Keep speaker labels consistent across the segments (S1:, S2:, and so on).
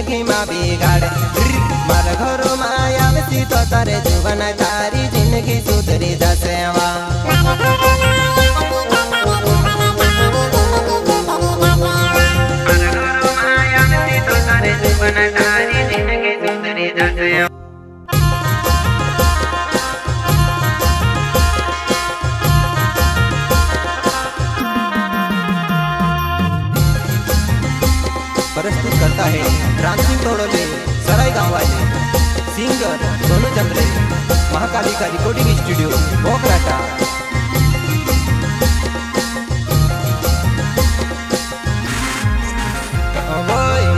S1: जिंदगी में बिगाड़ मारा घरों में आवती तो तारे जुबान तारी जिंदगी सुधरी जसे प्रस्तुत करता है रामसिंह तोड़ोले सराय गाँव वाले singer Sonu Chandre Mahakalika recording studio Bokrata.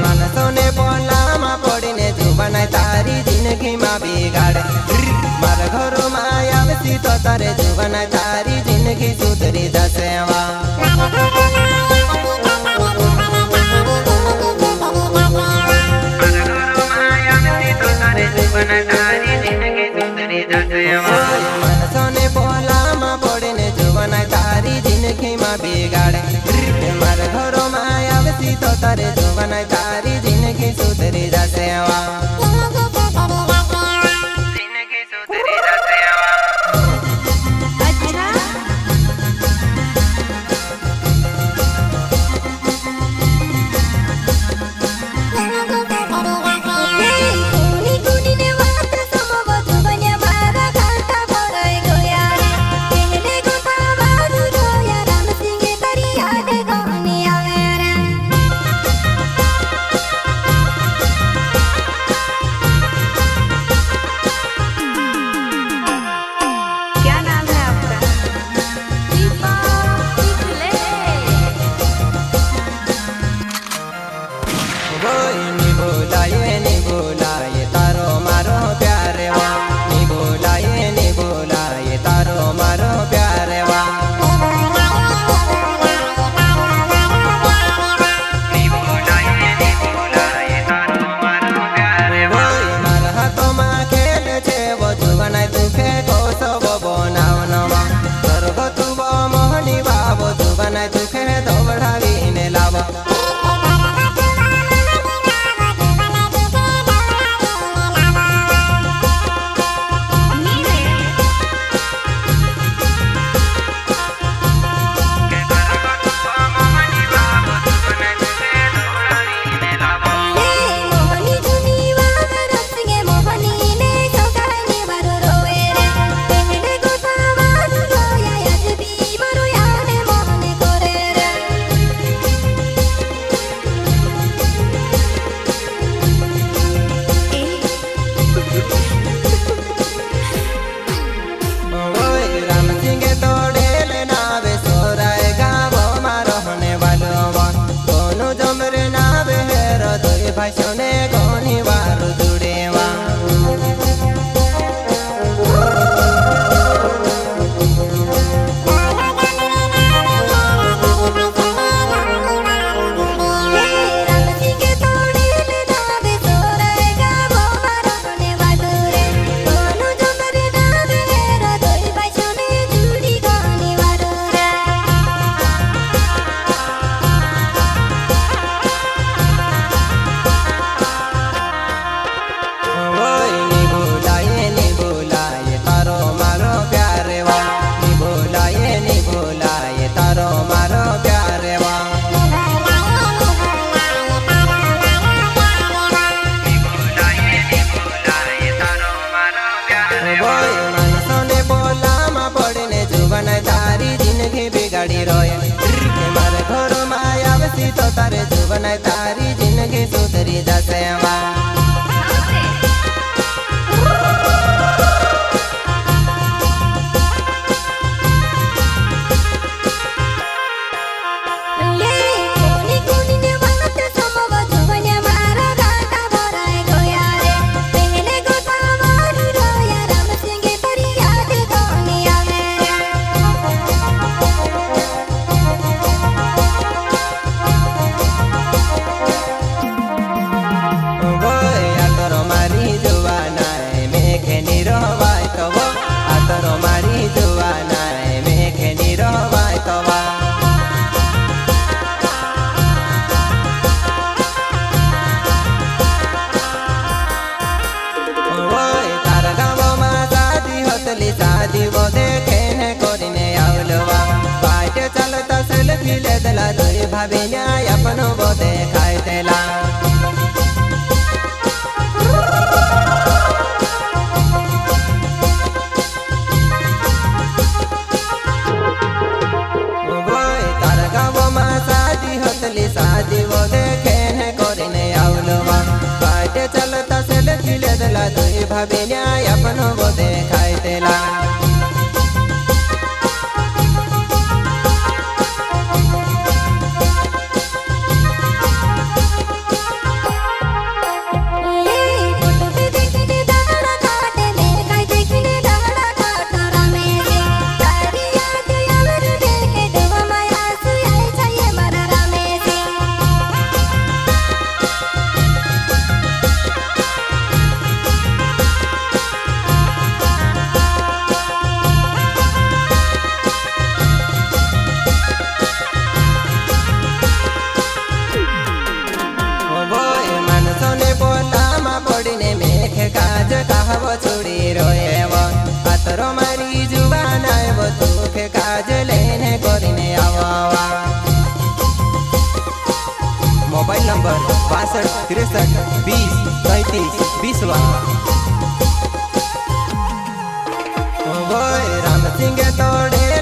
S1: मानसों ने बोला माँ पड़ने जुबान तारी जिंदगी में बिगाड़ मारा घरों में आवती तो तारे जुबान तारी जिंदगी सुधरी जसे मनसों ने बोला माँ पड़ने जुबान तारी जिंदगी में बिगाड़ मारा घरों में आवती तो तारे जुबान तारी जिंदगी सुधरी जसे भाषणे कोनी वारू जुड़ेवा मारे घरों में आवती तो तारे जुबान तारी जिंदगी सुधरी जसे भाभी न्याय अपनो बोधे खाए तेला तार गाँव में शादी हतली शादी वो देखे ने कोरिने आवलवा काटे चलता से लखिले दला दुई भाभी न्याय अपनो बोधे खाए तेला काज कहव छोड़ी रोएव अतरो मारी जुबान आव तुखे काज लेने कोरिने आवा मोबाइल नंबर 62 63 20 35 20 राम सिंह तोड़े